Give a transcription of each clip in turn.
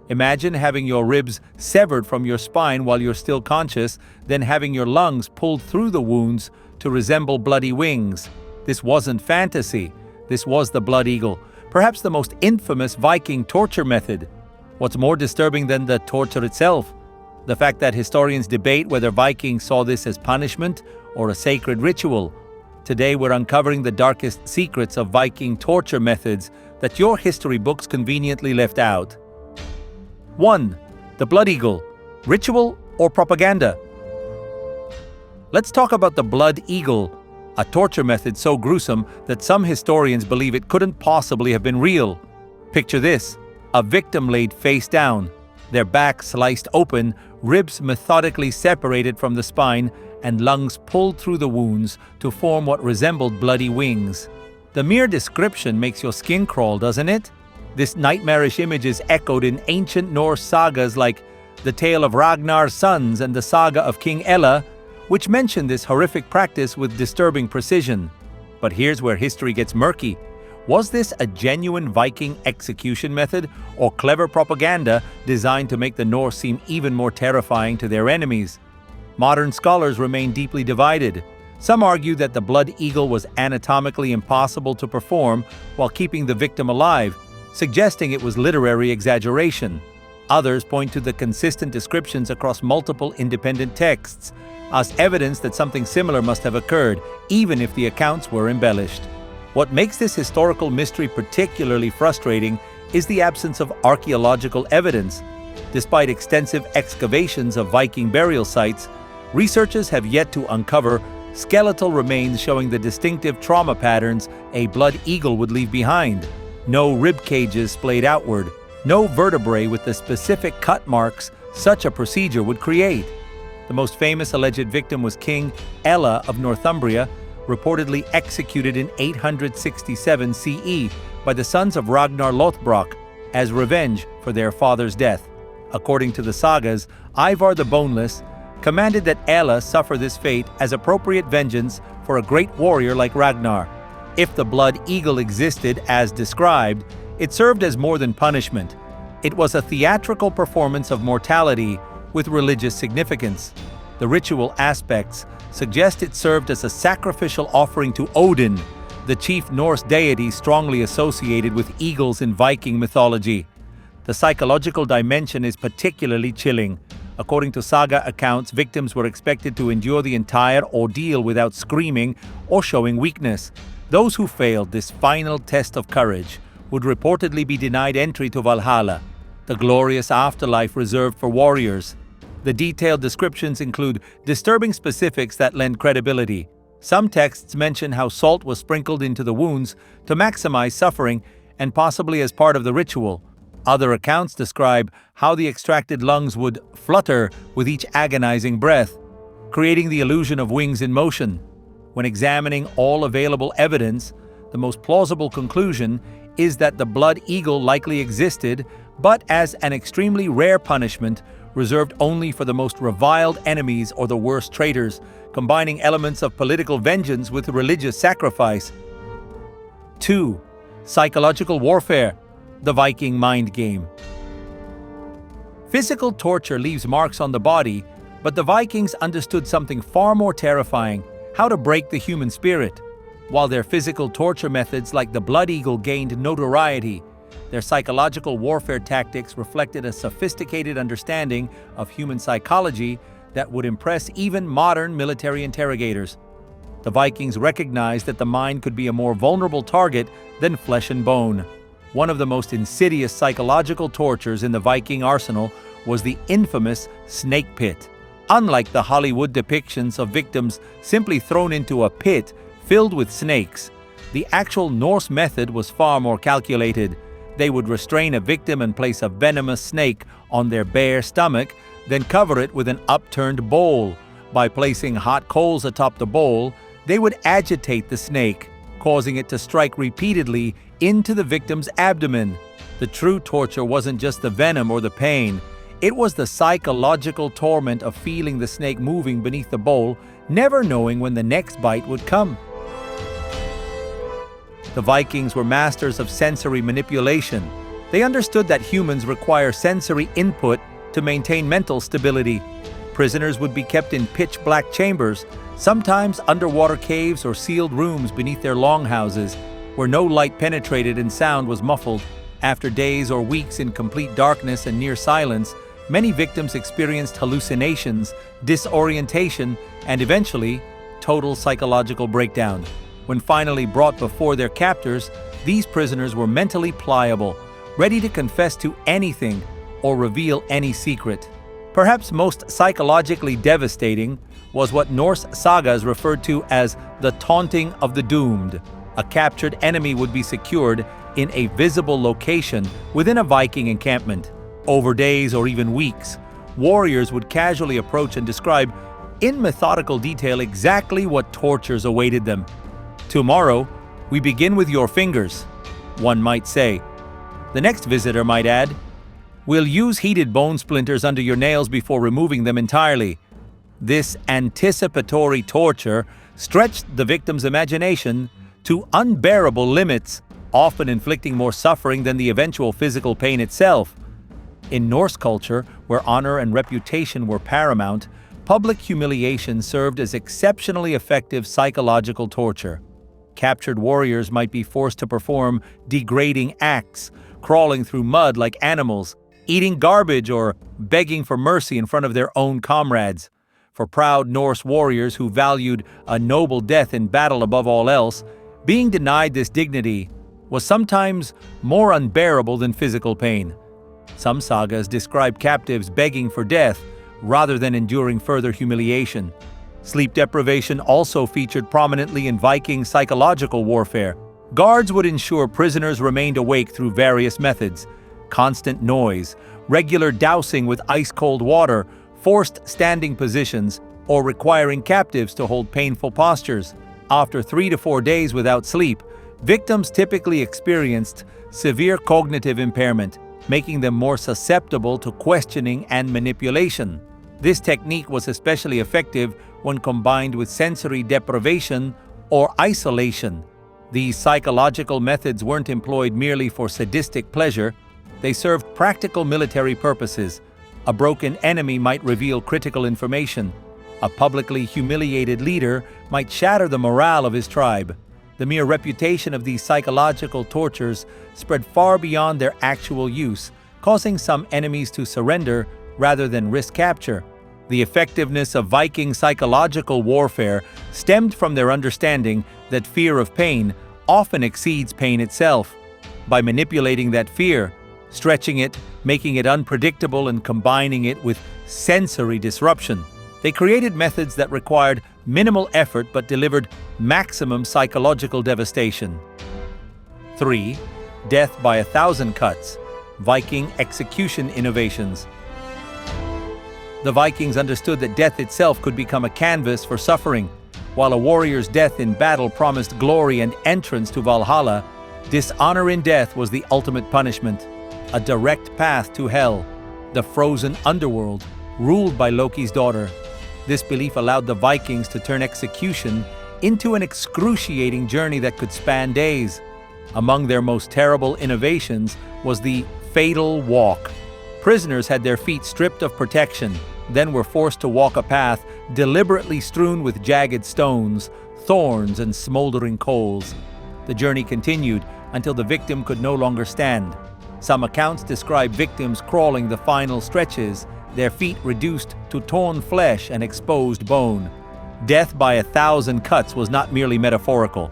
Imagine having your ribs severed from your spine while you're still conscious, then having your lungs pulled through the wounds to resemble bloody wings. This wasn't fantasy. This was the blood eagle, perhaps the most infamous Viking torture method. What's more disturbing than the torture itself? The fact that historians debate whether Vikings saw this as punishment or a sacred ritual. Today we're uncovering the darkest secrets of Viking torture methods that your history books conveniently left out. 1. The blood eagle. Ritual or propaganda? Let's talk about the blood eagle, a torture method so gruesome that some historians believe it couldn't possibly have been real. Picture this: a victim laid face down, their back sliced open, ribs methodically separated from the spine, and lungs pulled through the wounds to form what resembled bloody wings. The mere description makes your skin crawl, doesn't it? This nightmarish image is echoed in ancient Norse sagas like the tale of Ragnar's sons and the saga of King Ella, which mention this horrific practice with disturbing precision. But here's where history gets murky. Was this a genuine Viking execution method or clever propaganda designed to make the Norse seem even more terrifying to their enemies? Modern scholars remain deeply divided. Some argue that the blood eagle was anatomically impossible to perform while keeping the victim alive, suggesting it was literary exaggeration. Others point to the consistent descriptions across multiple independent texts as evidence that something similar must have occurred, even if the accounts were embellished. What makes this historical mystery particularly frustrating is the absence of archaeological evidence. Despite extensive excavations of Viking burial sites, researchers have yet to uncover skeletal remains showing the distinctive trauma patterns a blood eagle would leave behind. No rib cages splayed outward, no vertebrae with the specific cut marks such a procedure would create. The most famous alleged victim was King Ella of Northumbria, reportedly executed in 867 CE by the sons of Ragnar Lothbrok as revenge for their father's death. According to the sagas, Ivar the Boneless commanded that Ella suffer this fate as appropriate vengeance for a great warrior like Ragnar. If the blood eagle existed as described, it served as more than punishment. It was a theatrical performance of mortality with religious significance. The ritual aspects suggest it served as a sacrificial offering to Odin, the chief Norse deity strongly associated with eagles in Viking mythology. The psychological dimension is particularly chilling. According to saga accounts, victims were expected to endure the entire ordeal without screaming or showing weakness. Those who failed this final test of courage would reportedly be denied entry to Valhalla, the glorious afterlife reserved for warriors. The detailed descriptions include disturbing specifics that lend credibility. Some texts mention how salt was sprinkled into the wounds to maximize suffering and possibly as part of the ritual. Other accounts describe how the extracted lungs would flutter with each agonizing breath, creating the illusion of wings in motion. When examining all available evidence, the most plausible conclusion is that the blood eagle likely existed, but as an extremely rare punishment reserved only for the most reviled enemies or the worst traitors, combining elements of political vengeance with religious sacrifice. 2. Psychological warfare, the Viking mind game. Physical torture leaves marks on the body, but the Vikings understood something far more terrifying: how to break the human spirit. While their physical torture methods like the blood eagle gained notoriety, their psychological warfare tactics reflected a sophisticated understanding of human psychology that would impress even modern military interrogators. The Vikings recognized that the mind could be a more vulnerable target than flesh and bone. One of the most insidious psychological tortures in the Viking arsenal was the infamous snake pit. Unlike the Hollywood depictions of victims simply thrown into a pit filled with snakes, the actual Norse method was far more calculated. They would restrain a victim and place a venomous snake on their bare stomach, then cover it with an upturned bowl. By placing hot coals atop the bowl, they would agitate the snake, causing it to strike repeatedly into the victim's abdomen. The true torture wasn't just the venom or the pain. It was the psychological torment of feeling the snake moving beneath the bowl, never knowing when the next bite would come. The Vikings were masters of sensory manipulation. They understood that humans require sensory input to maintain mental stability. Prisoners would be kept in pitch-black chambers, sometimes underwater caves or sealed rooms beneath their longhouses, where no light penetrated and sound was muffled. After days or weeks in complete darkness and near silence, many victims experienced hallucinations, disorientation, and eventually, total psychological breakdown. When finally brought before their captors, these prisoners were mentally pliable, ready to confess to anything or reveal any secret. Perhaps most psychologically devastating was what Norse sagas referred to as the taunting of the doomed. A captured enemy would be secured in a visible location within a Viking encampment. Over days or even weeks, warriors would casually approach and describe in methodical detail exactly what tortures awaited them. "Tomorrow, we begin with your fingers," one might say. The next visitor might add, "We'll use heated bone splinters under your nails before removing them entirely." This anticipatory torture stretched the victim's imagination to unbearable limits, often inflicting more suffering than the eventual physical pain itself. In Norse culture, where honor and reputation were paramount, public humiliation served as exceptionally effective psychological torture. Captured warriors might be forced to perform degrading acts, crawling through mud like animals, eating garbage, or begging for mercy in front of their own comrades. For proud Norse warriors who valued a noble death in battle above all else, being denied this dignity was sometimes more unbearable than physical pain. Some sagas describe captives begging for death rather than enduring further humiliation. Sleep deprivation also featured prominently in Viking psychological warfare. Guards would ensure prisoners remained awake through various methods: constant noise, regular dousing with ice-cold water, forced standing positions, or requiring captives to hold painful postures. After 3 to 4 days without sleep, victims typically experienced severe cognitive impairment, making them more susceptible to questioning and manipulation. This technique was especially effective when combined with sensory deprivation or isolation. These psychological methods weren't employed merely for sadistic pleasure, they served practical military purposes. A broken enemy might reveal critical information. A publicly humiliated leader might shatter the morale of his tribe. The mere reputation of these psychological tortures spread far beyond their actual use, causing some enemies to surrender rather than risk capture. The effectiveness of Viking psychological warfare stemmed from their understanding that fear of pain often exceeds pain itself. By manipulating that fear, stretching it, making it unpredictable, and combining it with sensory disruption, they created methods that required minimal effort but delivered maximum psychological devastation. 3. Death by 1,000 cuts. Viking execution innovations. The Vikings understood that death itself could become a canvas for suffering. While a warrior's death in battle promised glory and entrance to Valhalla, dishonor in death was the ultimate punishment, a direct path to hell, the frozen underworld, ruled by Loki's daughter. This belief allowed the Vikings to turn execution into an excruciating journey that could span days. Among their most terrible innovations was the fatal walk. Prisoners had their feet stripped of protection, then were forced to walk a path deliberately strewn with jagged stones, thorns, and smoldering coals. The journey continued until the victim could no longer stand. Some accounts describe victims crawling the final stretches, their feet reduced to torn flesh and exposed bone. Death by 1,000 cuts was not merely metaphorical.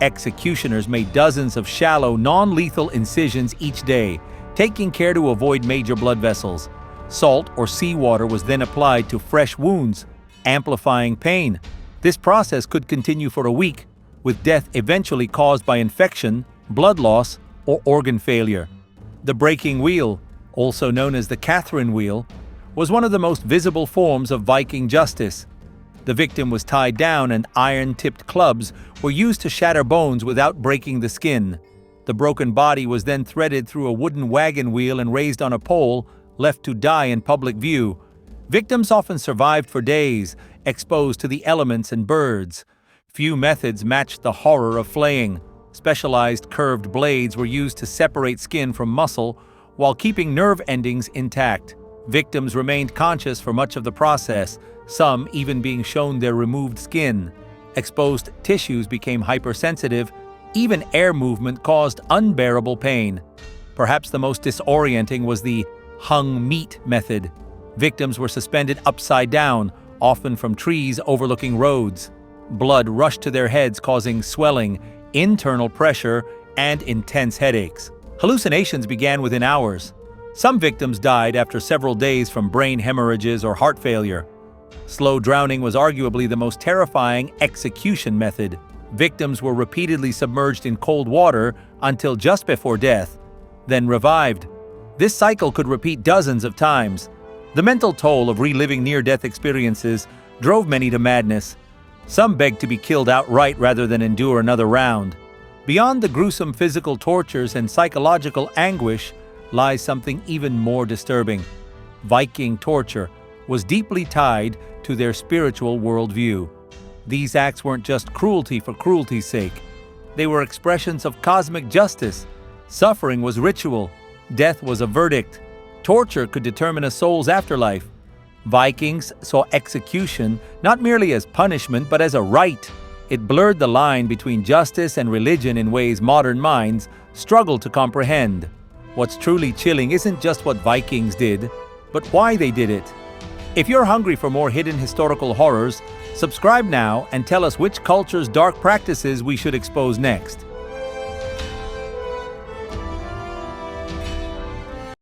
Executioners made dozens of shallow, non-lethal incisions each day, taking care to avoid major blood vessels. Salt or seawater was then applied to fresh wounds, amplifying pain. This process could continue for a week, with death eventually caused by infection, blood loss, or organ failure. The breaking wheel, also known as the Catherine wheel, was one of the most visible forms of Viking justice. The victim was tied down and iron-tipped clubs were used to shatter bones without breaking the skin. The broken body was then threaded through a wooden wagon wheel and raised on a pole, left to die in public view. Victims often survived for days, exposed to the elements and birds. Few methods matched the horror of flaying. Specialized curved blades were used to separate skin from muscle while keeping nerve endings intact. Victims remained conscious for much of the process, some even being shown their removed skin. Exposed tissues became hypersensitive. Even air movement caused unbearable pain. Perhaps the most disorienting was the hung meat method. Victims were suspended upside down, often from trees overlooking roads. Blood rushed to their heads, causing swelling, internal pressure, and intense headaches. Hallucinations began within hours. Some victims died after several days from brain hemorrhages or heart failure. Slow drowning was arguably the most terrifying execution method. Victims were repeatedly submerged in cold water until just before death, then revived. This cycle could repeat dozens of times. The mental toll of reliving near-death experiences drove many to madness. Some begged to be killed outright rather than endure another round. Beyond the gruesome physical tortures and psychological anguish lies something even more disturbing. Viking torture was deeply tied to their spiritual worldview. These acts weren't just cruelty for cruelty's sake. They were expressions of cosmic justice. Suffering was ritual. Death was a verdict. Torture could determine a soul's afterlife. Vikings saw execution not merely as punishment but as a rite. It blurred the line between justice and religion in ways modern minds struggle to comprehend. What's truly chilling isn't just what Vikings did, but why they did it. If you're hungry for more hidden historical horrors, subscribe now and tell us which culture's dark practices we should expose next.